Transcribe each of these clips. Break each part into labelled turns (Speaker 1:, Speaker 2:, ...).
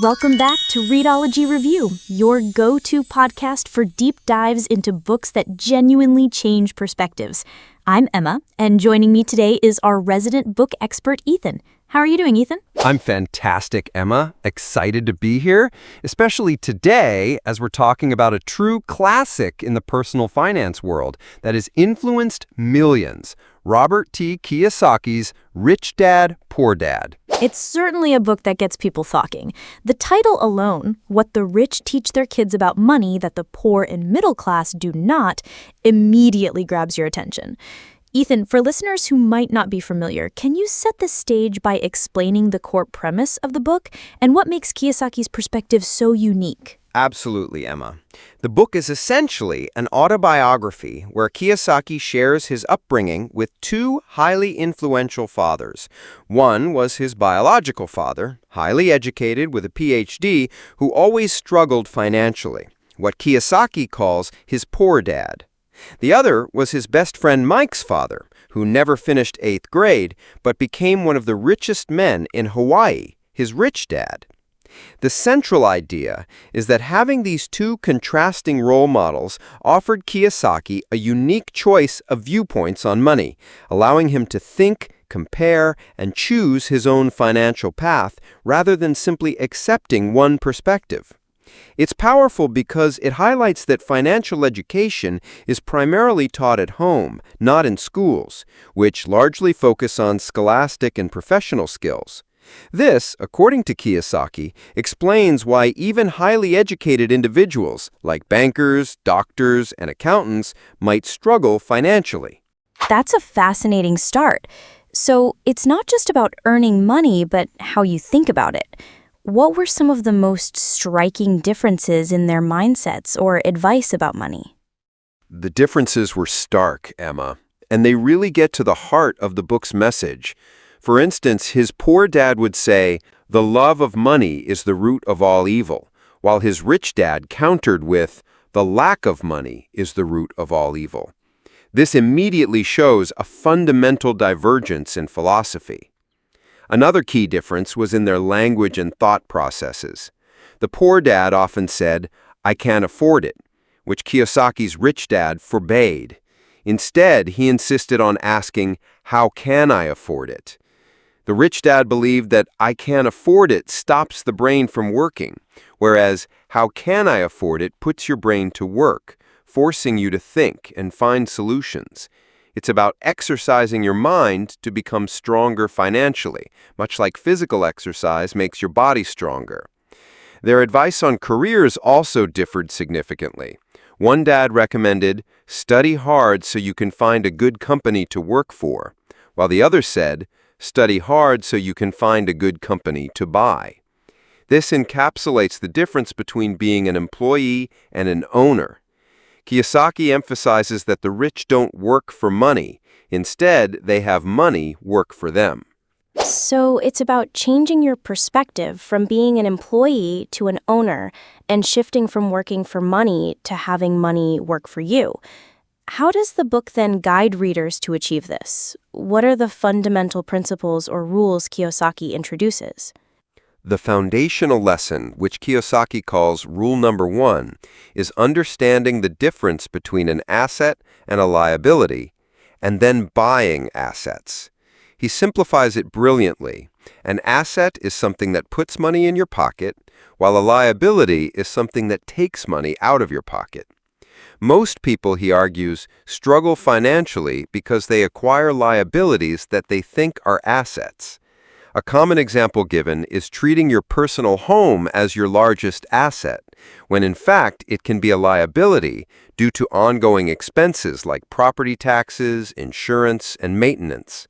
Speaker 1: Welcome back to Readology Review, your go-to podcast for deep dives into books that genuinely change perspectives. I'm Emma, and joining me today is our resident book expert, Ethan. How are you doing, Ethan?
Speaker 2: I'm fantastic, Emma. Excited to be here, especially today as we're talking about a true classic in the personal finance world that has influenced millions. Robert T. Kiyosaki's Rich Dad, Poor Dad.
Speaker 1: It's certainly a book that gets people talking. The title alone, What the Rich Teach Their Kids About Money That the Poor and Middle Class Do Not, immediately grabs your attention. Ethan, for listeners who might not be familiar, can you set the stage by explaining the core premise of the book and what makes Kiyosaki's perspective so unique?
Speaker 3: Absolutely, Emma. The book is essentially an autobiography where Kiyosaki shares his upbringing with two highly influential fathers. One was his biological father, highly educated with a PhD, who always struggled financially, what Kiyosaki calls his poor dad. The other was his best friend Mike's father, who never finished 8th grade, but became one of the richest men in Hawaii, his rich dad. The central idea is that having these two contrasting role models offered Kiyosaki a unique choice of viewpoints on money, allowing him to think, compare, and choose his own financial path rather than simply accepting one perspective. It's powerful because it highlights that financial education is primarily taught at home, not in schools, which largely focus on scholastic and professional skills. This, according to Kiyosaki, explains why even highly educated individuals, like bankers, doctors, and accountants, might struggle financially.
Speaker 1: That's a fascinating start. So it's not just about earning money, but how you think about it. What were some of the most striking differences in their mindsets or advice about money?
Speaker 2: The differences were stark, Emma, and they really get to the heart of the book's message. For instance, his poor dad would say, "The love of money is the root of all evil," while his rich dad countered with, "The lack of money is the root of all evil." This immediately shows a fundamental divergence in philosophy. Another key difference was in their language and thought processes. The poor dad often said, "I can't afford it," which Kiyosaki's rich dad forbade. Instead, he insisted on asking, "How can I afford it?" The rich dad believed that "I can't afford it" stops the brain from working, whereas "How can I afford it" puts your brain to work, forcing you to think and find solutions. It's about exercising your mind to become stronger financially, much like physical exercise makes your body stronger. Their advice on careers also differed significantly. One dad recommended, "Study hard so you can find a good company to work for," while the other said, "Study hard so you can find a good company to buy." This encapsulates the difference between being an employee and an owner. Kiyosaki emphasizes that the rich don't work for money. Instead, they have money work for them.
Speaker 1: So it's about changing your perspective from being an employee to an owner and shifting from working for money to having money work for you. How does the book then guide readers to achieve this? What are the fundamental principles or rules Kiyosaki introduces?
Speaker 2: The foundational lesson, which Kiyosaki calls rule number 1, is understanding the difference between an asset and a liability, and then buying assets. He simplifies it brilliantly. An asset is something that puts money in your pocket, while a liability is something that takes money out of your pocket. Most people, he argues, struggle financially because they acquire liabilities that they think are assets. A common example given is treating your personal home as your largest asset, when in fact it can be a liability due to ongoing expenses like property taxes, insurance, and maintenance.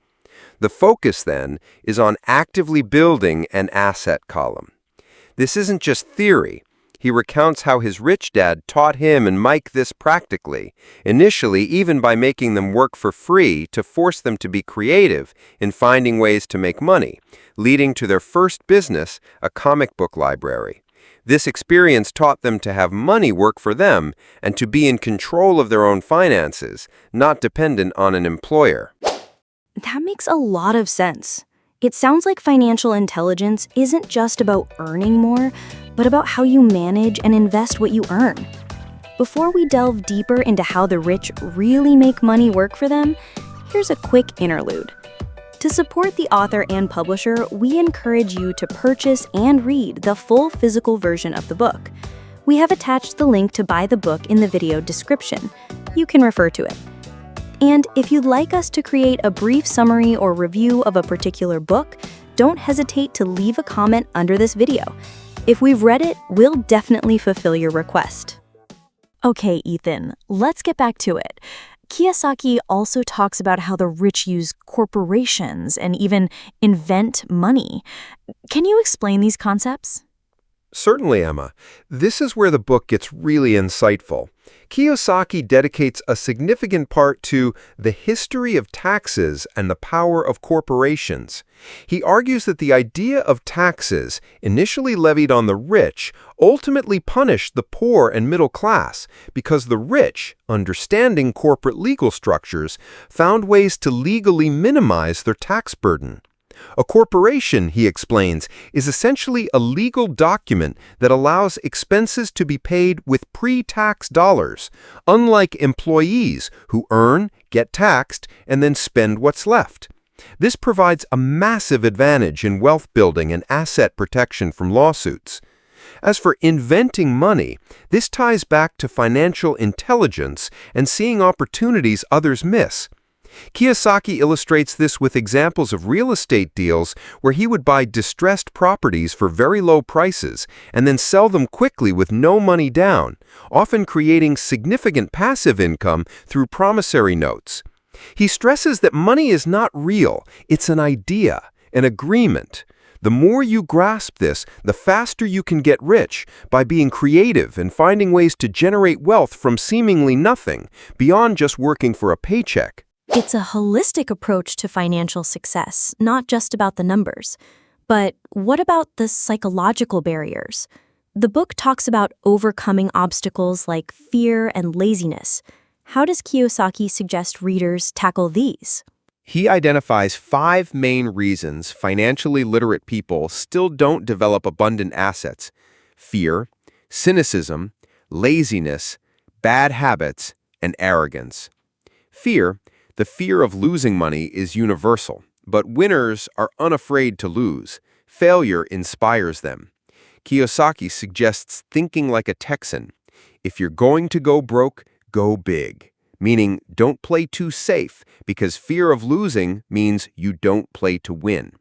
Speaker 2: The focus, then, is on actively building an asset column. This isn't just theory. He recounts how his rich dad taught him and Mike this practically, initially even by making them work for free to force them to be creative in finding ways to make money, leading to their first business, a comic book library. This experience taught them to have money work for them and to be in control of their own finances, not dependent on an employer.
Speaker 1: That makes a lot of sense. It sounds like financial intelligence isn't just about earning more, but about how you manage and invest what you earn. Before we delve deeper into how the rich really make money work for them, here's a quick interlude. To support the author and publisher, we encourage you to purchase and read the full physical version of the book. We have attached the link to buy the book in the video description. You can refer to it. And if you'd like us to create a brief summary or review of a particular book, don't hesitate to leave a comment under this video. If we've read it, we'll definitely fulfill your request. Okay, Ethan, let's get back to it. Kiyosaki also talks about how the rich use corporations and even invent money. Can you explain these concepts?
Speaker 2: Certainly, Emma. This is where the book gets really insightful. Kiyosaki dedicates a significant part to the history of taxes and the power of corporations. He argues that the idea of taxes, initially levied on the rich, ultimately punished the poor and middle class because the rich, understanding corporate legal structures, found ways to legally minimize their tax burden. A corporation, he explains, is essentially a legal document that allows expenses to be paid with pre-tax dollars, unlike employees who earn, get taxed, and then spend what's left. This provides a massive advantage in wealth building and asset protection from lawsuits. As for inventing money, this ties back to financial intelligence and seeing opportunities others miss. Kiyosaki illustrates this with examples of real estate deals where he would buy distressed properties for very low prices and then sell them quickly with no money down, often creating significant passive income through promissory notes. He stresses that money is not real, it's an idea, an agreement. The more you grasp this, the faster you can get rich by being creative and finding ways to generate wealth from seemingly nothing, beyond just working for a paycheck.
Speaker 1: It's a holistic approach to financial success, not just about the numbers. But what about the psychological barriers? The book talks about overcoming obstacles like fear and laziness. How does Kiyosaki suggest readers tackle these?
Speaker 3: He identifies 5 main reasons financially literate people still don't develop abundant assets: fear, cynicism, laziness, bad habits, and arrogance. Fear. The fear of losing money is universal, but winners are unafraid to lose. Failure inspires them. Kiyosaki suggests thinking like a Texan. If you're going to go broke, go big. Meaning, don't play too safe, because fear of losing means you don't play to win.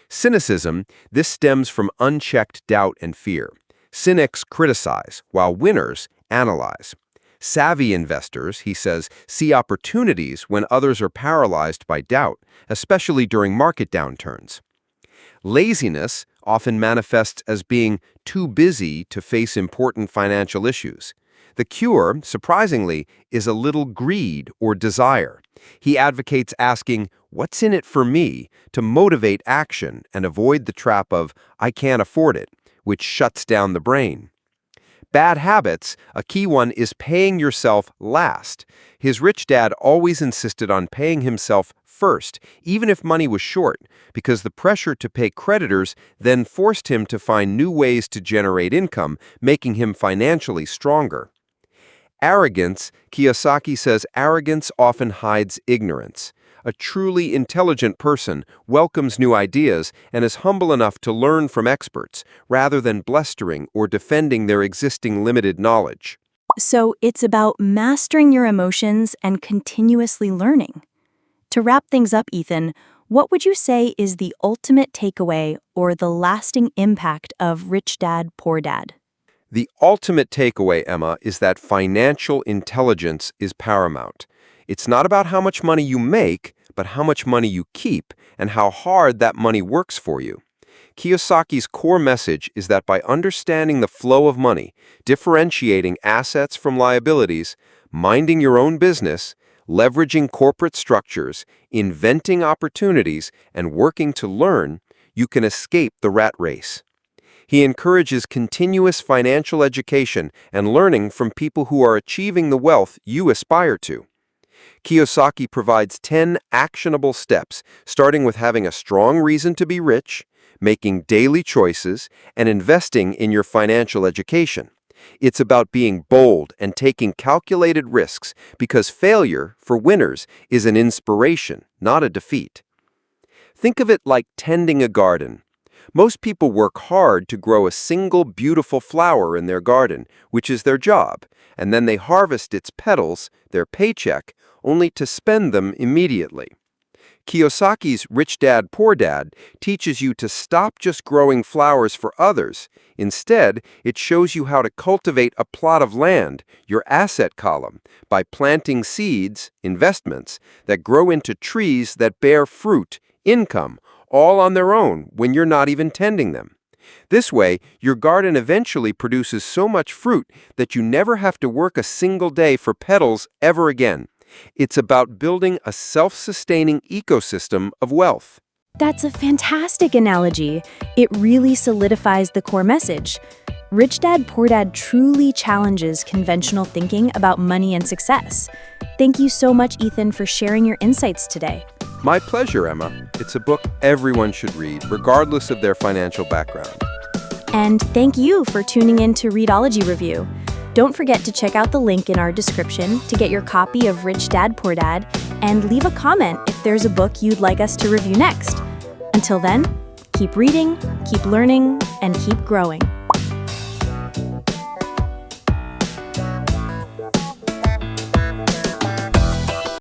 Speaker 3: Cynicism. This stems from unchecked doubt and fear. Cynics criticize, while winners analyze. Savvy investors, he says, see opportunities when others are paralyzed by doubt, especially during market downturns. Laziness often manifests as being too busy to face important financial issues. The cure, surprisingly, is a little greed or desire. He advocates asking, "What's in it for me?" to motivate action and avoid the trap of, "I can't afford it," which shuts down the brain. Bad habits, a key one, is paying yourself last. His rich dad always insisted on paying himself first, even if money was short, because the pressure to pay creditors then forced him to find new ways to generate income, making him financially stronger. Arrogance, Kiyosaki says arrogance often hides ignorance. A truly intelligent person welcomes new ideas and is humble enough to learn from experts, rather than blustering or defending their existing limited knowledge.
Speaker 1: So it's about mastering your emotions and continuously learning. To wrap things up, Ethan, what would you say is the ultimate takeaway or the lasting impact of Rich Dad, Poor Dad?
Speaker 2: The ultimate takeaway, Emma, is that financial intelligence is paramount. It's not about how much money you make, but how much money you keep and how hard that money works for you. Kiyosaki's core message is that by understanding the flow of money, differentiating assets from liabilities, minding your own business, leveraging corporate structures, inventing opportunities, and working to learn, you can escape the rat race. He encourages continuous financial education and learning from people who are achieving the wealth you aspire to. Kiyosaki provides 10 actionable steps, starting with having a strong reason to be rich, making daily choices, and investing in your financial education. It's about being bold and taking calculated risks because failure, for winners, is an inspiration, not a defeat. Think of it like tending a garden. Most people work hard to grow a single beautiful flower in their garden, which is their job, and then they harvest its petals, their paycheck, only to spend them immediately. Kiyosaki's Rich Dad, Poor Dad teaches you to stop just growing flowers for others. Instead, it shows you how to cultivate a plot of land, your asset column, by planting seeds, investments, that grow into trees that bear fruit, income, all on their own when you're not even tending them. This way, your garden eventually produces so much fruit that you never have to work a single day for petals ever again. It's about building a self-sustaining ecosystem of wealth.
Speaker 1: That's a fantastic analogy. It really solidifies the core message. Rich Dad, Poor Dad truly challenges conventional thinking about money and success. Thank you so much, Ethan, for sharing your insights today.
Speaker 2: My pleasure, Emma. It's a book everyone should read, regardless of their financial background.
Speaker 1: And thank you for tuning in to Readology Review. Don't forget to check out the link in our description to get your copy of Rich Dad, Poor Dad, and leave a comment if there's a book you'd like us to review next. Until then, keep reading, keep learning, and keep growing.